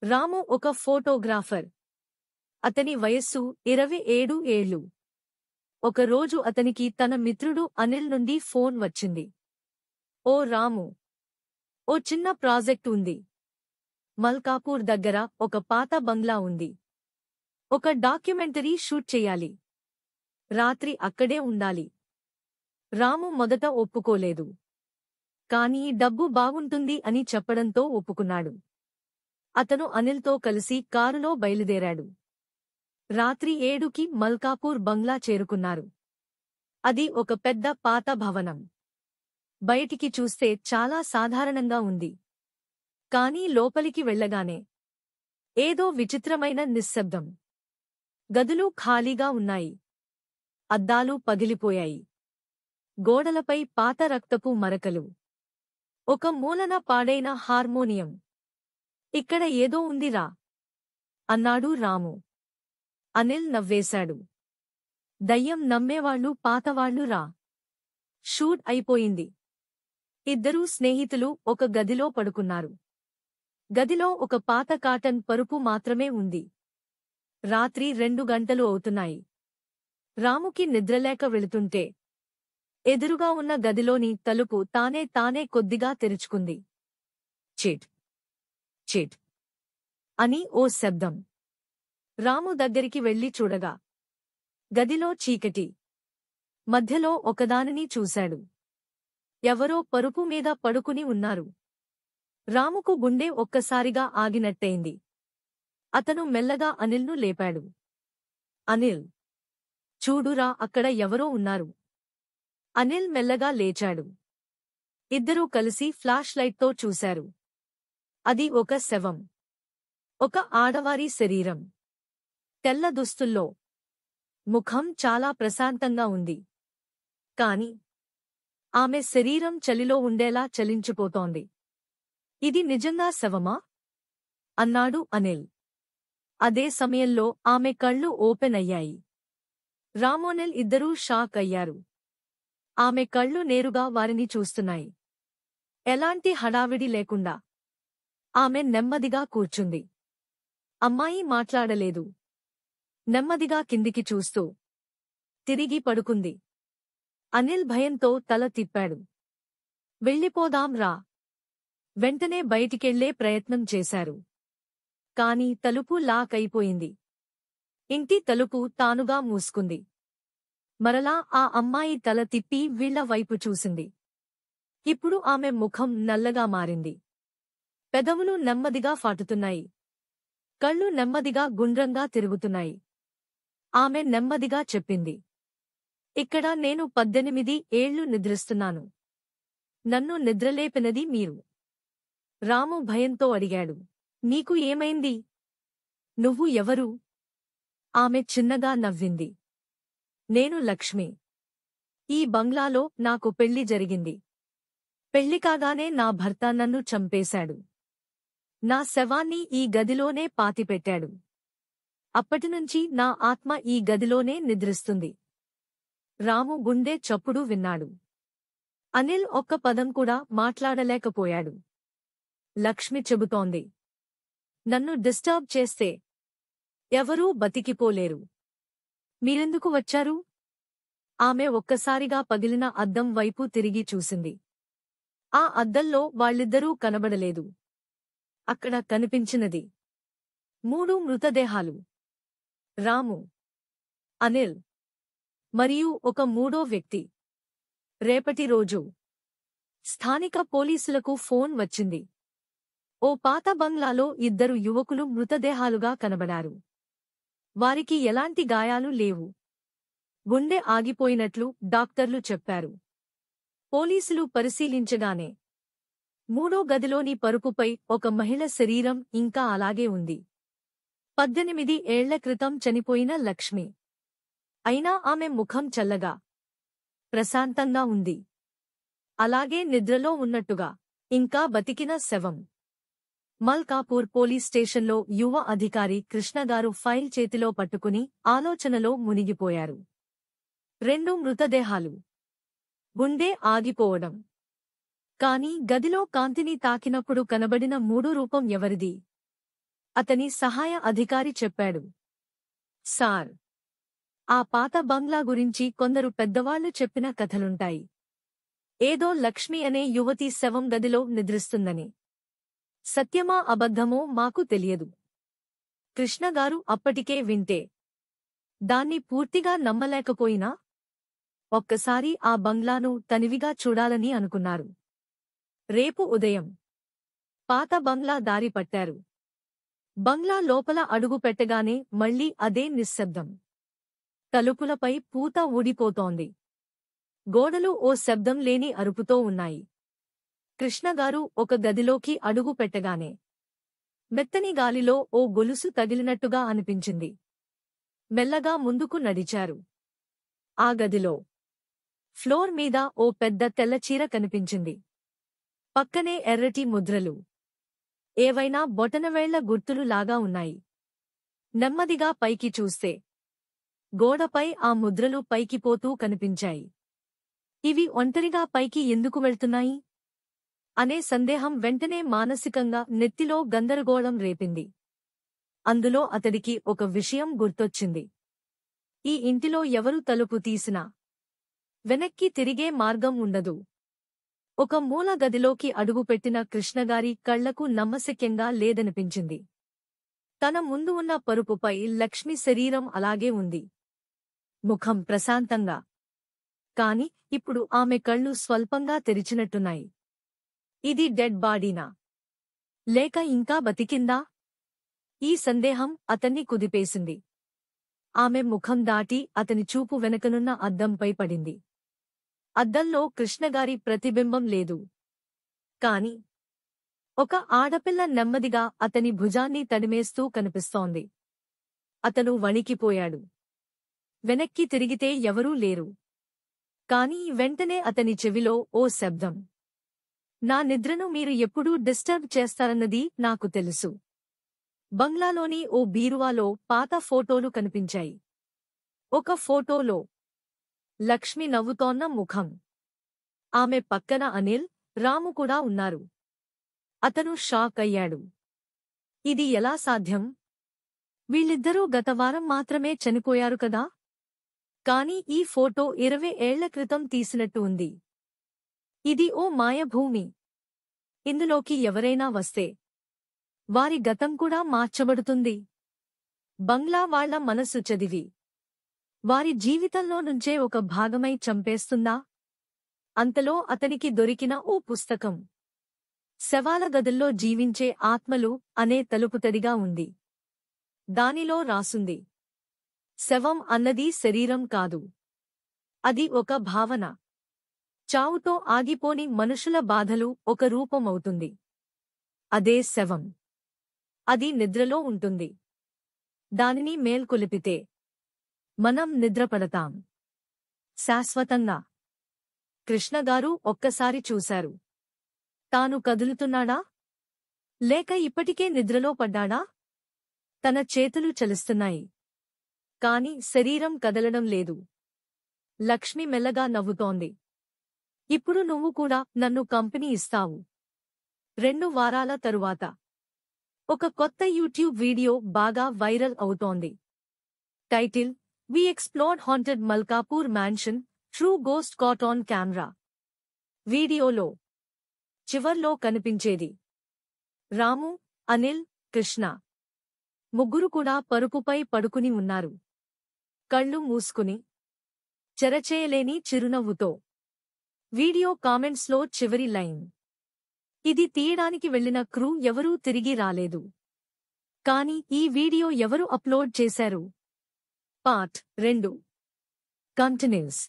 రాము ఒక ఫోటోగ్రాఫర్. అతని వయస్సు 27 ఏళ్లు. ఒకరోజు అతనికి తన మిత్రుడు అనిల్ నుండి ఫోన్ వచ్చింది. ఓ రాము, ఓ చిన్న ప్రాజెక్ట్ ఉంది. మల్కాపూర్ దగ్గర ఒక పాత బంగ్లా ఉంది. ఒక డాక్యుమెంటరీ షూట్ చెయ్యాలి. రాత్రి అక్కడే ఉండాలి. రాము మొదట ఒప్పుకోలేదు. కానీ డబ్బు బాగుంటుంది అని చెప్పడంతో ఒప్పుకున్నాడు. అతను అనిల్తో కలిసి కారులో బయలుదేరాడు. రాత్రి 7కి మల్కాపూర్ బంగ్లా చేరుకున్నారు. అది ఒక పెద్ద పాత భవనం. బయటికి చూస్తే చాలా సాధారణంగా ఉంది. కానీ లోపలికి వెళ్ళగానే ఏదో విచిత్రమైన నిశ్శబ్దం. గదులు ఖాళీగా ఉన్నాయి. అద్దాలు పగిలిపోయాయి. గోడలపై పాత రక్తపు మరకలు. ఒక మూలన పాడైన హార్మోనియం. ఇక్కడ ఏదో ఉందిరా అన్నాడు రాము. అనిల్ నవ్వేశాడు. దయ్యం నమ్మేవాళ్లు పాతవాళ్లు రా. షూట్ అయిపోయింది. ఇద్దరూ స్నేహితులు ఒక గదిలో పడుకున్నారు. గదిలో ఒక పాత కాటన్ పరుపు మాత్రమే ఉంది. రాత్రి 2 గంటలు అవుతున్నాయి. రాముకి నిద్రలేక వెళుతుంటే ఎదురుగా ఉన్న గదిలోని తలుపు తానే కొద్దిగా తెరుచుకుంది. చిట్ చిట్ అని ఓ శబ్దం. రాము దగ్గరికి వెళ్లి చూడగా గదిలో చీకటి. మధ్యలో ఒకదానిని చూశాడు. ఎవరో పరుపు మీద పడుకుని ఉన్నారు. రాముకు గుండె ఒక్కసారిగా ఆగినట్టయింది. అతను మెల్లగా అనిల్ను లేపాడు. అనిల్, చూడురా, అక్కడ ఎవరో ఉన్నారు. అనిల్ మెల్లగా లేచాడు. ఇద్దరూ కలిసి ఫ్లాష్ లైట్తో చూశారు. అది ఒక శవం. ఒక ఆడవారి శరీరం. తెల్ల దుస్తుల్లో. ముఖం చాలా ప్రశాంతంగా ఉంది. కాని ఆమె శరీరం చలిలో ఉండేలా చలించిపోతోంది. ఇది నిజంగా శవమా? అన్నాడు అనిల్. అదే సమయంలో ఆమె కళ్ళు ఓపెన్ అయ్యాయి. రామోనిల్ ఇద్దరూ షాక్ అయ్యారు. ఆమె కళ్ళు నేరుగా వారిని చూస్తున్నాయి. ఎలాంటి హడావిడి లేకుండా. ఆమె నెమ్మదిగా కూర్చుంది. అమ్మాయి మాట్లాడలేదు. నెమ్మదిగా కిందికి చూస్తూ తిరిగి పడుకుంది. అనిల్ భయంతో తల తిప్పాడు. వెళ్ళిపోదాం రా. వెంటనే బయటికెళ్లే ప్రయత్నం చేశారు. కాని తలుపు లాక్ అయిపోయింది. ఇంటి తలుపు తానుగా మూసుకుంది. మరలా ఆ అమ్మాయి తల తిప్పి వీళ్ల వైపు చూసింది. ఇప్పుడు ఆమె ముఖం నల్లగా మారింది. పెదవులు నెమ్మదిగా ఫాటుతున్నాయి. కళ్ళు నెమ్మదిగా గుండ్రంగా తిరుగుతున్నాయి. ఆమె నెమ్మదిగా చెప్పింది, ఇక్కడ నేను 18 ఏళ్లు నిద్రిస్తున్నాను. నన్ను నిద్రలేపినది మీరు. రాము భయంతో అడిగాడు. నీకు ఏమైంది? నువ్వు ఎవరు? ఆమె చిన్నగా నవ్వింది. నేను లక్ష్మి. ఈ బంగ్లాలో నాకు పెళ్లి జరిగింది. పెళ్లి కాగానే నా భర్త నన్ను చంపేశాడు. నా శవాన్ని ఈ గదిలోనే పాతిపెట్టాడు. అప్పటినుంచి నా ఆత్మ ఈ గదిలోనే నిద్రిస్తుంది. రాము గుండె చప్పుడు విన్నాడు. అనిల్ ఒక్క పదం కూడా మాట్లాడలేకపోయాడు. లక్ష్మి చెబుతోంది, నన్ను డిస్టర్బ్ చేస్తే ఎవరూ బతికిపోలేరు. మీరెందుకు వచ్చారు? ఆమె ఒక్కసారిగా పగిలిన అద్దం వైపు తిరిగి చూసింది. ఆ అద్దంలో వాళ్ళిద్దరూ కనబడలేదు. అక్కడ కనిపించినది 3 మృతదేహాలు. రాము, అనిల్ మరియు ఒక మూడో వ్యక్తి. రేపటి రోజు స్థానిక పోలీసులకు ఫోన్ వచ్చింది. ఓ పాత బంగ్లాలో 2 యువకులు మృతదేహాలుగా కనబడారు. వారికి ఎలాంటి గాయాలు లేవు. గుండె ఆగిపోయినట్లు డాక్టర్లు చెప్పారు. పోలీసులు పరిశీలించగానే మూడో గదిలోని పరుపుపై ఒక మహిళ శరీరం ఇంకా అలాగే ఉంది. 18 ఏళ్ల క్రితం చనిపోయిన లక్ష్మి. అయినా ఆమె ముఖం చల్లగా, ప్రశాంతంగా ఉంది. అలాగే నిద్రలో ఉన్నట్టుగా. ఇంకా బతికిన శవం. మల్కాపూర్ పోలీస్ స్టేషన్లో యువ అధికారి కృష్ణగారు ఫైల్ చేతిలో పట్టుకుని ఆలోచనలో మునిగిపోయారు. 2 మృతదేహాలు. గుండె ఆగిపోవడం. కాని గదిలో కాంతిని తాకినప్పుడు కనబడిన 3 రూపం ఎవరిది? అతని సహాయ అధికారి చెప్పాడు. సార్, ఆ పాత బంగ్లా గురించి కొందరు పెద్దవాళ్లు చెప్పిన కథలుంటాయి. ఏదో లక్ష్మి అనే యువతి శవం గదిలో నిద్రిస్తుందని. సత్యమా అబద్ధమో మాకు తెలియదు. కృష్ణగారు అప్పటికే వింటే దాన్ని పూర్తిగా నమ్మలేకపోయినా ఒక్కసారి ఆ బంగ్లాను తనివిగా చూడాలని అనుకున్నారు. రేపు ఉదయం పాత బంగ్లా దారి పట్టారు. బంగ్లా లోపల అడుగు పెట్టగానే మళ్లీ అదే నిశ్శబ్దం. తలుపులపై పూత ఊడిపోతోంది. గోడలు ఓ శబ్దం లేని అరుపుతో ఉన్నాయి. కృష్ణగారు ఒక గదిలోకి అడుగు పెట్టగానే మెత్తని గాలిలో ఓ గొలుసు తగిలినట్టుగా అనిపించింది. మెల్లగా ముందుకు నడిచారు. ఆ గదిలో ఫ్లోర్ మీద ఓ పెద్ద తెల్లచీర కనిపించింది. పక్కనే ఎర్రటి ముద్రలు, ఏవైనా బొటనవేళ్ల గుర్తులు లాగా ఉన్నాయి. నెమ్మదిగా పైకి చూస్తే గోడపై ఆ ముద్రలు పైకిపోతూ కనిపించాయి. ఇవి ఒంటరిగా పైకి ఎందుకు వెళ్తున్నాయి అనే సందేహం వెంటనే మానసికంగా నెత్తిలో గందరగోళం రేపింది. అందులో అతడికి ఒక విషయం గుర్తొచ్చింది. ఈ ఇంటిలో ఎవరు తలుపు తీసినా వెనక్కి తిరిగే మార్గం ఉండదు. ఒక మూల గదిలోకి అడుగుపెట్టిన కృష్ణగారి కళ్లకు నమ్మశక్యంగా లేదనిపించింది. తన ముందు ఉన్న పరుపుపై లక్ష్మి శరీరం అలాగే ఉంది. ముఖం ప్రశాంతంగా. కాని ఇప్పుడు ఆమె కళ్ళు స్వల్పంగా తెరిచినట్టున్నాయి. ఇది డెడ్ బాడీనా? లేక ఇంకా బతికిందా? ఈ సందేహం అతన్ని కుదిపేసింది. ఆమె ముఖం దాటి అతని చూపు వెనకనున్న అద్దంపై పడింది. అద్దంలో కృష్ణగారి ప్రతిబింబం లేదు. కాని ఒక ఆడపిల్ల నెమ్మదిగా అతని భుజాన్ని తడిమేస్తూ కనిపిస్తోంది. అతను వణికిపోయాడు. వెనక్కి తిరిగితే ఎవరూ లేరు. కాని వెంటనే అతని చెవిలో ఓ శబ్దం. నా నిద్రను మీరు ఎప్పుడూ డిస్టర్బ్ చేస్తారన్నది నాకు తెలుసు. బంగ్లాలోని ఓ బీరువాలో పాత ఫోటోలు కనిపించాయి. ఒక ఫోటోలో లక్ష్మి నవ్వుతోన్న ముఖం. ఆమె పక్కన అనిల్, రాము కూడా ఉన్నారు. అతను షాక్ అయ్యాడు. ఇది ఎలా సాధ్యం? వీళ్ళిద్దరూ గత వారం మాత్రమే చనిపోయారు కదా? కాని ఈ ఫోటో 20 ఏళ్ల క్రితం తీసినట్టు ఉంది. ఇది ఓ మాయభూమి. ఇందులోకి ఎవరైనా వస్తే వారి గతం కూడా మార్చబడుతుంది. బంగ్లా వాళ్ల మనసు చదివి వారి జీవితంలో నుంచే ఒక భాగమై చంపేస్తుందా? అంతలో అతనికి దొరికిన ఓ పుస్తకం. శవాల గదుల్లో జీవించే ఆత్మలు అనే తలుపుతడిగా ఉంది. దానిలో రాసుంది, శవం అన్నది శరీరం కాదు. అది ఒక భావన. చావుతో ఆగిపోని మనుషుల బాధలు ఒక రూపమవుతుంది. అదే శవం. అది నిద్రలో ఉంటుంది. దానిని మేల్కొలిపితే మనం నిద్రపడతాం శాశ్వతంగా. కృష్ణగారు ఒక్కసారి చూశారు. తాను కదులుతున్నాడా? లేక ఇప్పటికే నిద్రలో పడ్డాడా? తన చేతులు చలిస్తున్నాయి. కాని శరీరం కదలడం లేదు. లక్ష్మి మెల్లగా నవ్వుతోంది. ఇప్పుడు నువ్వు కూడా నన్ను కంపెనీ ఇస్తావు. 2 వారాల తరువాత ఒక కొత్త యూట్యూబ్ వీడియో బాగా వైరల్ అవుతోంది. Title: we explored haunted Malkapur mansion, true ghost caught on camera. వీడియోలో చివర్లో కనిపించేది రాము, అనిల్, కృష్ణ. ముగ్గురు కూడా పరుపుపై పడుకుని ఉన్నారు. కళ్ళు మూసుకుని, చెరచేయలేని చిరునవ్వుతో. వీడియో కామెంట్స్లో చివరి లైన్: ఇది తీయడానికి వెళ్లిన క్రూ ఎవరూ తిరిగి రాలేదు. కాని ఈ వీడియో ఎవరు అప్లోడ్ చేశారు? Part 2 continuous.